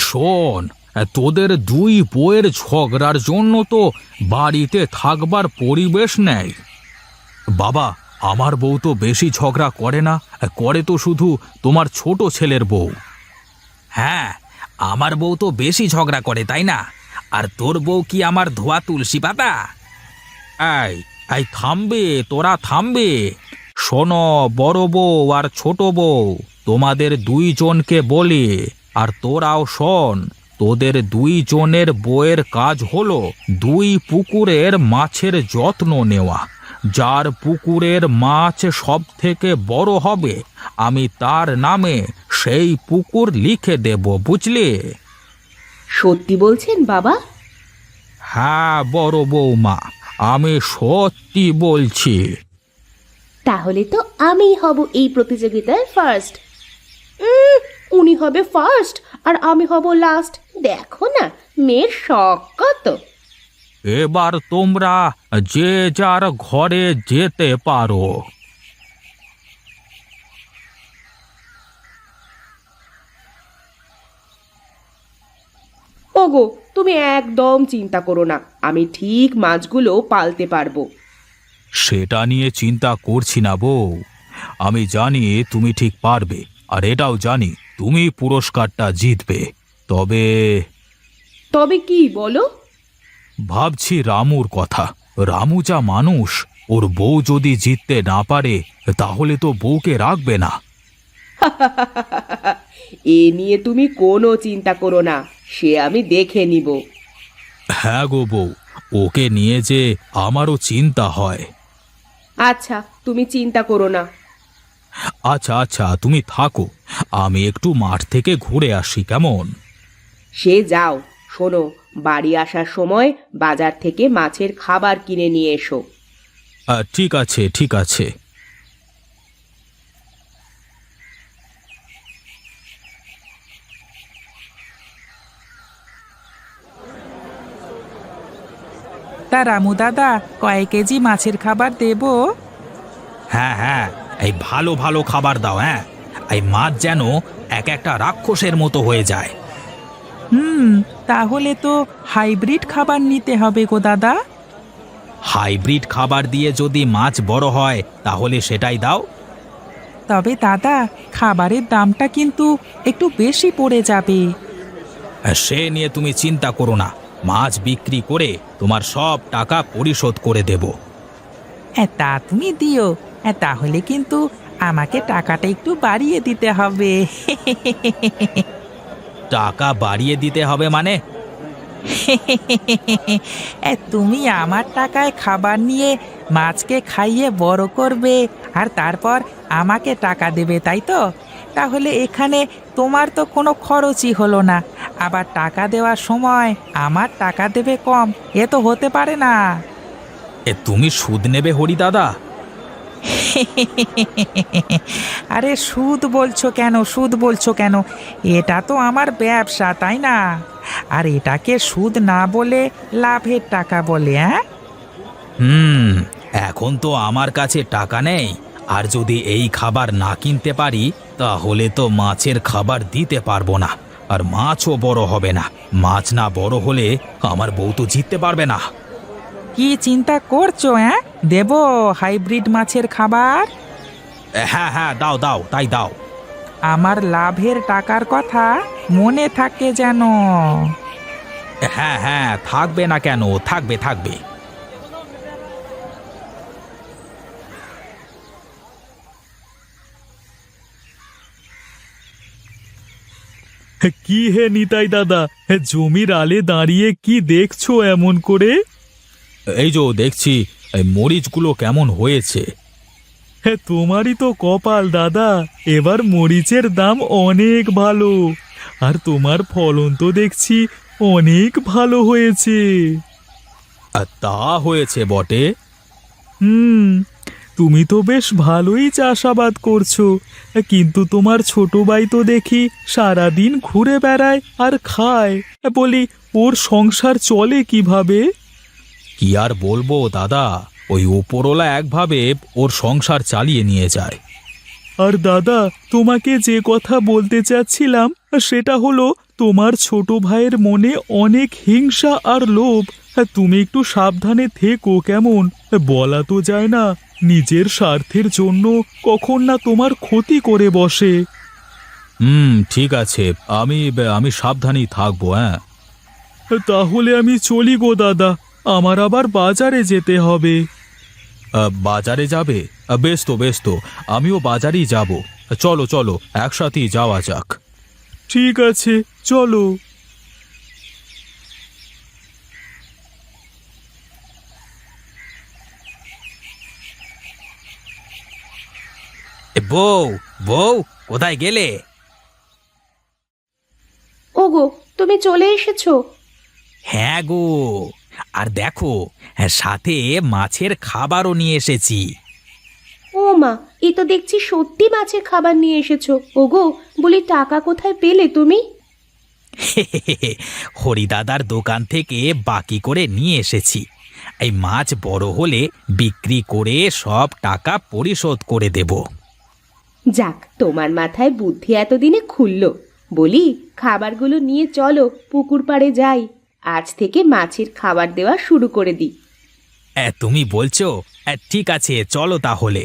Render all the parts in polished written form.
শোন, তোদের দুই বউয়ের ঝগড়ার জন্য তো বাড়িতে থাকবার পরিবেশ নেই। বাবা, আমার বউ তো বেশি ঝগড়া করে না, করে তো শুধু তোমার ছোট ছেলের বউ। হ্যাঁ, আমার বউ তো বেশি ঝগড়া করে, তাই না? আর তোর বউ কি আমার ধোয়া তুলসী পাতা? এই এই থামবে, তোরা থামবে। শোনো বড় বউ আর ছোট বউ, তোমাদের দুইজনকে বলি, আর তোরাও শোন, তোদের দুইজনের বউয়ের কাজ হলো দুই পুকুরের মাছের যত্ন নেওয়া। যার পুকুরের মাছ সব থেকে বড় হবে, আমি তার নামে সেই পুকুর লিখে দেব, বুঝলি? সত্যি বলছেন বাবা? হ্যাঁ বড় বৌমা, আমি সত্যি বলছি। তাহলে তো আমি হব এই প্রতিযোগিতায় ফার্স্ট। উনি হবে ফার্স্ট আর আমি হব লাস্ট। দেখো না মেয়ের শখ কত। এবার তোমরা যে যার ঘরে যেতে পারো। ওগো, তুমি একদম চিন্তা করো না, আমি ঠিক মাছগুলো পালতে পারবো। সেটা নিয়ে চিন্তা করছি না বউ, আমি জানি তুমি ঠিক পারবে, আর এটাও জানি তুমি পুরস্কারটা জিতবে। তবে তবে কি বলো? ভাবছি রামুর কথা। রামু যা মানুষ, ওর বউ যদি জিততে না পারে তাহলে তো বউকে রাখবে না। এ নিয়ে তুমি কোনো চিন্তা করো না, সে আমি দেখে নিব। হ্যাঁ গো বউ, ওকে নিয়ে যে আমারও চিন্তা হয়। আচ্ছা, তুমি চিন্তা করো না। আচ্ছা আচ্ছা, তুমি থাকো, আমি একটু মাঠ থেকে ঘুরে আসি, কেমন? সে যাও, শোনো, বাড়ি আসার সময় বাজার থেকে মাছের খাবার কিনে নিয়ে এসো। ঠিক আছে ঠিক আছে। তা রামু দাদা, কয় কেজি মাছের খাবার দেবো? হ্যাঁ হ্যাঁ, এই ভালো ভালো খাবার দাও। হ্যাঁ, এই মাছ যেন এক একটা রাক্ষসের মতো হয়ে যায়। তাহলে তো হাইব্রিড খাবার নিতে হবে গো দাদা। হাইব্রিড খাবার দিয়ে যদি মাছ বড় হয় তাহলে সেটাই দাও। তবে দাদা, খাবারের দামটা কিন্তু একটু বেশি পড়ে যাবে। সে নিয়ে তুমি চিন্তা করো না, মাছ বিক্রি করে তোমার সব টাকা পরিশোধ করে দেব। তা তুমি দিও, তাহলে কিন্তু আমাকে টাকাটা একটু বাড়িয়ে দিতে হবে। টাকা বাড়িয়ে দিতে হবে মানে? তুমি আমার টাকায় খাবার নিয়ে মাছকে খাইয়ে বড় করবে, আর তারপর আমাকে টাকা দেবে, তাই তো? তাহলে এখানে তোমার তো কোনো খরচই হলো না, আবার টাকা দেওয়ার সময় আমার টাকা দেবে কম, এ তো হতে পারে না। তুমি সুদ নেবে হরি দাদা? আরে সুদ বলছো কেন, সুদ বলছো কেন? এটা তো আমার ব্যবসা, তাই না? আর এটাকে সুদ না বলে লাভের টাকা বলে। হ্যাঁ, এখন তো আমার কাছে টাকা নেই, আর যদি এই খাবার না কিনতে পারি তাহলে তো মাছের খাবার দিতে পারবো না, আর মাছও বড় হবে না। মাছ না বড় হলে আমার বউ তো জিততে পারবে না। কি চিন্তা করছো? দেবো হাইব্রিড মাছের খাবার? হ্যাঁ হ্যাঁ, দাও দাও, তাই দাও। আমার লাভের টাকার কথা মনে থাকে যেন। হ্যাঁ হ্যাঁ, থাকবে না কেন, থাকবে থাকবে। কি হে নিতাই দাদা, জমির আলে দাঁড়িয়ে কি দেখছো এমন করে? এই যে দেখছি, এই মরিচগুলো কেমন হয়েছে। তোমারই তো কপাল দাদা, এবার মরিচের দাম অনেক ভালো, আর তোমার ফলন তো দেখছি অনেক ভালো হয়েছে। তা হয়েছে বটে। হুম, তুমি তো বেশ ভালোই চাষাবাদ করছো, কিন্তু তোমার ছোট ভাই তো দেখি সারাদিন ঘুরে বেড়ায় আর খায়। বলি, ওর সংসার চলে কিভাবে? কি আর বলবো দাদা, ওই উপরওয়ালা একভাবে ওর সংসার চালিয়ে নিয়ে যায়। আর দাদা, তোমাকে যে কথা বলতে চাচ্ছিলাম সেটা হলো, তোমার ছোট ভাইয়ের মনে অনেক হিংসা আর লোভ। তুমি একটু সাবধানে থেকো, কেমন? বলা তো যায় না, নিজের স্বার্থের জন্য কখন না তোমার ক্ষতি করে বসে। ঠিক আছে, আমি আমি সাবধানেই থাকবো। হ্যাঁ, তাহলে আমি চলি গো দাদা, আমার আবার বাজারে যেতে হবে। বাজারে যাবে? বেশ তো বেশ তো, আমিও বাজারেই যাব। চলো চলো, একসাথেই যাওয়া যাক। ঠিক আছে, চলো। বউ, বউ, কোথায় গেলে? ওগো, তুমি চলে এসেছো? হ্যাঁ গো, আর দেখো, সাথে মাছের খাবারও নিয়ে এসেছি। ও মা, এ তো দেখছি সত্যি মাছের খাবার নিয়ে এসেছো। ওগো, বলি টাকা কোথায় পেলে তুমি? হরিদাদার দোকান থেকে বাকি করে নিয়ে এসেছি। এই মাছ বড় হলে বিক্রি করে সব টাকা পরিশোধ করে দেব। যাক, তোমার মাথায় বুদ্ধি এতদিনে খুললো। বলি, খাবারগুলো নিয়ে চলো, পুকুর পাড়ে যাই। আজ থেকে মাছের খাবার দেওয়া শুরু করে দিই। তুমি বলছো? ঠিক আছে, চলো তাহলে।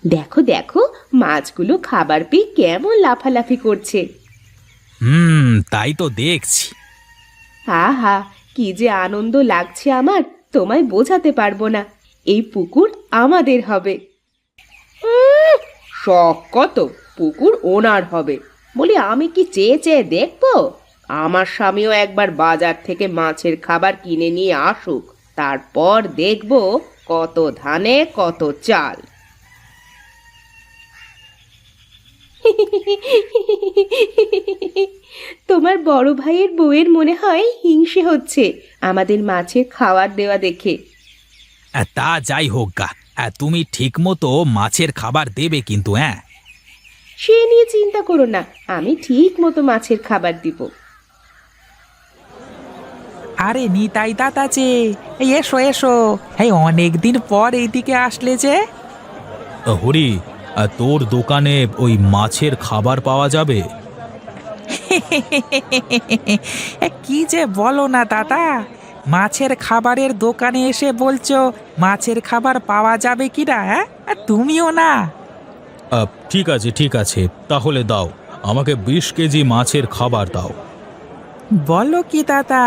দেখো দেখো, মাছগুলো খাবার পেয়ে কেমন লাফালাফি করছে। তাই তো দেখছি। আহা, কি যে আনন্দ লাগছে আমার, তোমায় বোঝাতে পারবো না। এই পুকুর আমাদের হবে। শখ কত, পুকুর ওনার হবে। বলি, আমি কি চেয়ে চেয়ে দেখবো? আমার স্বামীও একবার বাজার থেকে মাছের খাবার কিনে নিয়ে আসুক, তারপর দেখবো কত ধানে কত চাল। তোমার বড় ভাইয়ের বউয়ের মনে হয় হিংসে হচ্ছে আমাদের মাছের খাবার দেওয়া দেখে। তা যাই হোক গা, তুমি ঠিক মতো মাছের খাবার দেবে কিন্তু। হ্যাঁ, সে নিয়ে চিন্তা করো না, আমি ঠিক মতো মাছের খাবার দিব। আরে নিতাই দাদা যে, এই এসো এসো, এই অনেকদিন পর এইদিকে আসলে যে। হরি, তোর দোকানে ওই মাছের খাবার পাওয়া যাবে? কি যে বলো না দাদা, মাছের খাবারের দোকানে এসে বলছো মাছের খাবার পাওয়া যাবে কি না? হ্যাঁ, আর তুমিও না। ঠিক আছে ঠিক আছে, তাহলে দাও, আমাকে 20 কেজি মাছের খাবার দাও। বলো কি দাদা,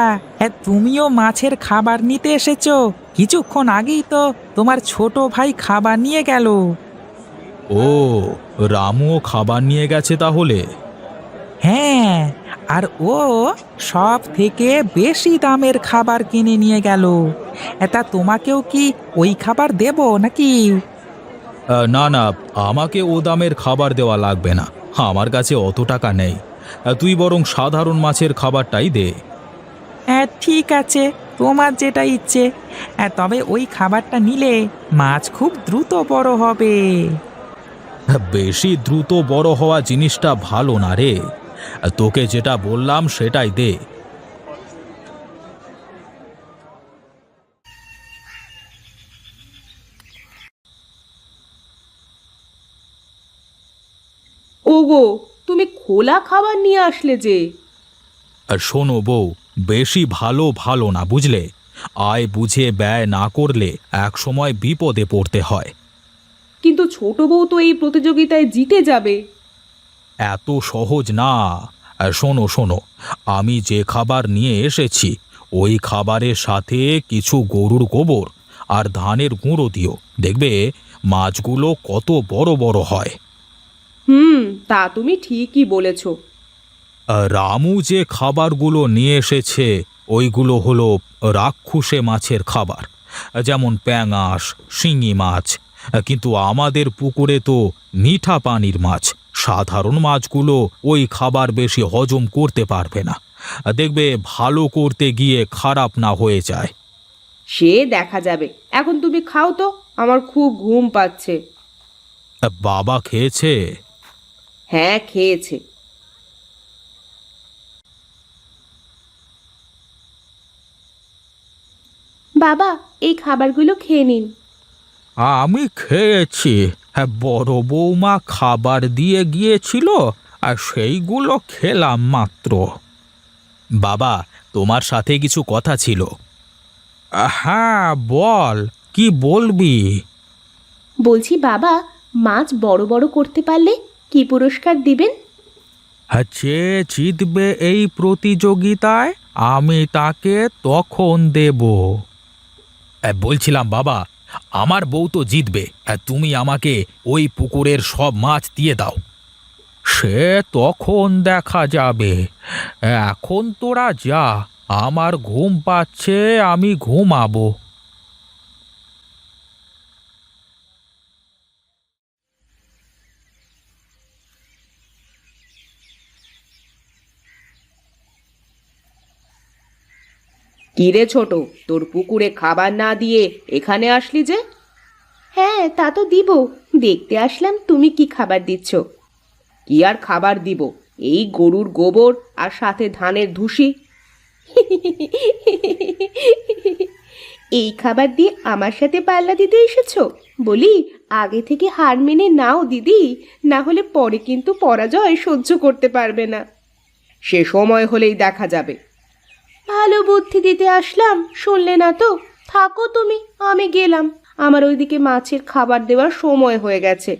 তুমিও মাছের খাবার নিতে এসেছো? কিছুক্ষণ আগেই তো তোমার ছোট ভাই খাবার নিয়ে গেল। ও, রামুও খাবার নিয়ে গেছে তাহলে? হ্যাঁ, আর ও সব থেকে বেশি দামের খাবার কিনে নিয়ে গেল। এটা তোমাকেও কি ওই খাবার দেব নাকি? না না, আমাকে ও দামের খাবার দেওয়া লাগবে না, আমার কাছে অত টাকা নেই। তুই বরং সাধারণ মাছের খাবারটাই দে। হ্যাঁ ঠিক আছে, তোমার যেটা ইচ্ছে। তবে ওই খাবারটা নিলে মাছ খুব দ্রুত বড় হবে। বেশি দ্রুত বড় হওয়া জিনিসটা ভালো না রে, তোকে যেটা বললাম সেটাই দে। ওগো, তুমি খোলা খাবার নিয়ে আসলে যে? আর শোনো বউ, বেশি ভালো ভালো না, বুঝলে? আয় বুঝে ব্যয় না করলে এক সময় বিপদে পড়তে হয়। কিন্তু ছোট বউ তো এই প্রতিযোগিতায় জিতে যাবে। এত সহজ না। আর শোনো শোনো, আমি যে খাবার নিয়ে এসেছি ওই খাবারের সাথে কিছু গরুর গোবর আর ধানের গুঁড়ো দিও, দেখবে মাছগুলো কত বড় বড় হয়। তা তুমি ঠিকই বলেছো। রামু যে খাবারগুলো নিয়ে এসেছে ওইগুলো হলো রাক্ষুসে মাছের খাবার, যেমন প্যাঙাশ, শিঙি মাছ। কিন্তু আমাদের পুকুরে তো মিঠা পানির মাছ, সাধারণ মাছগুলো ওই খাবার বেশি হজম করতে পারবে না, দেখবে ভালো করতে গিয়ে খারাপ না হয়ে যায়। সে দেখা যাবে, এখন তুমি খাও তো, আমার খুব ঘুম পাচ্ছে। বাবা খেয়েছে? হ্যাঁ, খেয়েছে। বাবা, এই খাবারগুলো খেয়ে নিন। আমি খেয়েছি। হ্যাঁ, বড় বৌমা খাবার দিয়ে গিয়েছিল আর সেইগুলো খেলাম মাত্র। বাবা, তোমার সাথে কিছু কথা ছিল। হ্যাঁ, বল, কি বলবি? বলছি বাবা, মাছ বড় বড় করতে পারলে কি পুরস্কার দিবেন? হ্যাঁ, যে জিতবে এই প্রতিযোগিতায় আমি তাকে তখন দেব। বলছিলাম বাবা, আমার বউ তো জিতবে, তুমি আমাকে ওই পুকুরের সব মাছ দিয়ে দাও। সে তখন দেখা যাবে। এখন তোরা যা, আমার ঘুম পাচ্ছে, আমি ঘুমাবো। কি রে ছোট, তোর পুকুরে খাবার না দিয়ে এখানে আসলি যে? হ্যাঁ, তা তো দিব, দেখতে আসলাম তুমি কি খাবার দিচ্ছ। কি আর খাবার দিব, এই গরুর গোবর আর সাথে ধানের ধুসি। এই খাবার দিয়ে আমার সাথে পাল্লা দিতে এসেছো? বলি, আগে থেকে হার মেনে নাও দিদি, না হলে পরে কিন্তু পরাজয় সহ্য করতে পারবে না। সে সময় হলেই দেখা যাবে। ভালো বুদ্ধি দিতে আসলাম, শুনলে না তো। থাকো তুমি, আমি গেলাম, আমার ওইদিকে মাছের খাবার দেওয়ার সময় হয়ে গেছে।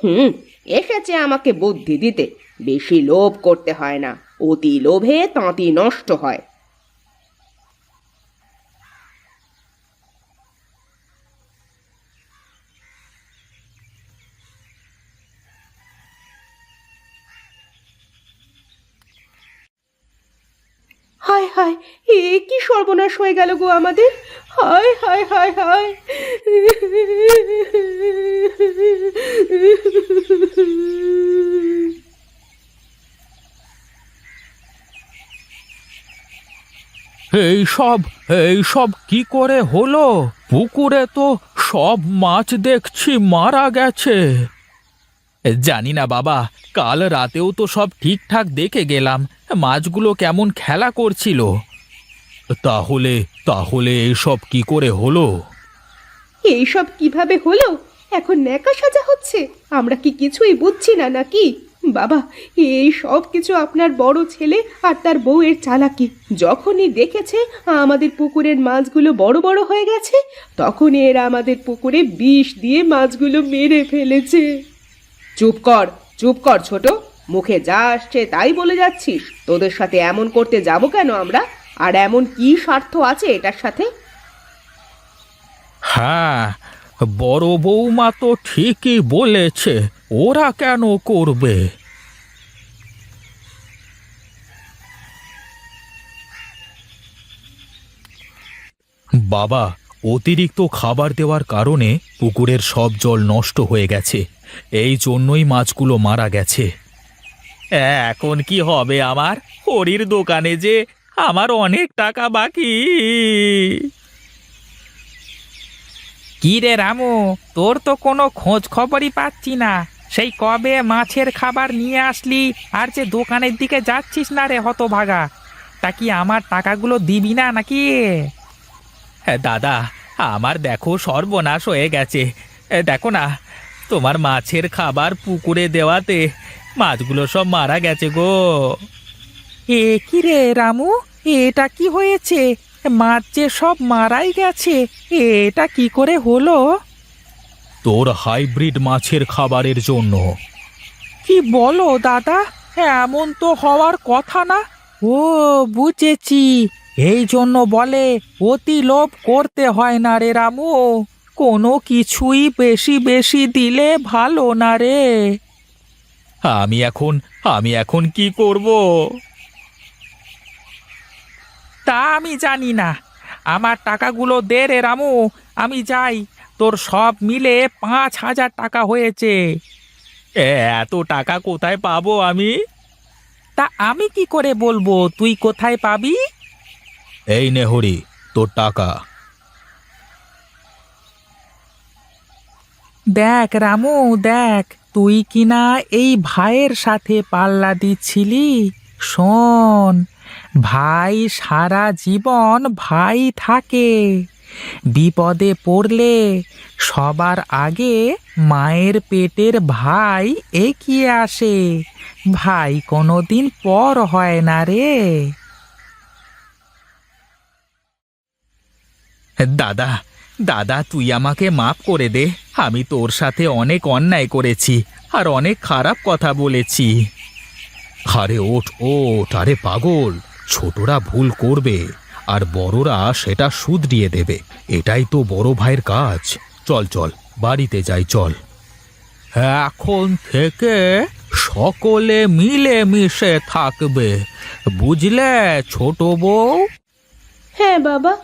হুম, এসেছে আমাকে বুদ্ধি দিতে। বেশি লোভ করতে হয় না, অতি লোভে তাঁতি নষ্ট হয়। হায় হায়, এ কি সর্বনাশ হয়ে গেল গো আমাদের! হায় হায় হায় হায়! এইসব এইসব কি করে হলো? পুকুরে তো সব মাছ দেখছি মারা গেছে। জানি না বাবা, কাল রাতেও তো সব ঠিকঠাক দেখে গেলাম, মাছগুলো কেমন খেলা করছিল। তাহলে তাহলে এইসব কি করে হলো? এইসব কিভাবে হলো? এখন ন্যাকা সাজা হচ্ছে, আমরা কি কিছুই বুঝছি না নাকি? বাবা, এই সব কিছু আপনার বড় ছেলে আর তার বউয়ের চালাকি। যখনই দেখেছে আমাদের পুকুরের মাছগুলো বড় বড় হয়ে গেছে, তখনই এরা আমাদের পুকুরে বিষ দিয়ে মাছগুলো মেরে ফেলেছে। চুপ কর, চুপ কর ছোট, মুখে যা আসছে তাই বলে যাচ্ছিস। তোদের সাথে এমন করতে যাব কেন আমরা? আর এমন কি স্বার্থ আছে এটার সাথে? হ্যাঁ, বড় বৌমা তো ঠিকই বলেছে, ওরা কেন করবে? বাবা, অতিরিক্ত খাবার দেওয়ার কারণে পুকুরের সব জল নষ্ট হয়ে গেছে, এই জন্যই মাছগুলো মারা গেছে। এখন কি হবে আমার? হরির দোকানে যে আমার অনেক টাকা বাকি। কি রে রামু, তোর তো কোনো খোঁজ খবরই পাচ্ছি না। সেই কবে মাছের খাবার নিয়ে আসলি আর যে দোকানের দিকে যাচ্ছিস না রে হতভাগা। তা কি আমার টাকাগুলো দিবি না নাকি? দাদা, আমার দেখো সর্বনাশ হয়ে গেছে। দেখো না, তোমার মাছের খাবার পুকুরে দেওয়াতে মাছগুলো সব মারা গেছে গো। এ কি রে রামু, এটা কি হয়েছে? মাছ যে সব মারাই গেছে, এটা কি করে হলো? তোর হাইব্রিড মাছের খাবারের জন্য। কি বলো দাদা, এমন তো হওয়ার কথা না। ও, বুঝেছি, এই জন্য বলে অতি লোভ করতে হয় না রে রামু, কোনো কিছুই বেশি বেশি দিলে ভালো না রে। আমি এখন কি করব? তা আমি জানি না, আমার টাকাগুলো দে রে রামু, আমি যাই। তোর সব মিলে 5,000 টাকা হয়েছে। এত টাকা কোথায় পাবো আমি? তা আমি কি করে বলবো তুই কোথায় পাবি? এই নে হরি, তোর টাকা। দেখ রামু, দেখ, তুই কিনা এই ভাইয়ের সাথে পাল্লা দিচ্ছিলি। শোন, ভাই সারা জীবন ভাই থাকে, বিপদে পড়লে সবার আগে মায়ের পেটের ভাই এগিয়ে আসে। ভাই কোনোদিন পর হয় না রে। দাদা দাদা, তুই আমাকে মাফ করে দে। আমি তোর সাথে অনেক অন্যায় করেছি আর অনেক খারাপ কথা বলেছি। আরে ওঠ ওঠ, আরে পাগল, ছোটরা ভুল করবে আর বড়রা সেটা শুধরিয়ে দেবে। এটাই তো বড় ভাইয়ের কাজ। চল চল, বাড়িতে যাই চল। এখন থেকে সকলে মিলে মিশে থাকবে, বুঝলে ছোট বউ? হ্যাঁ বাবা,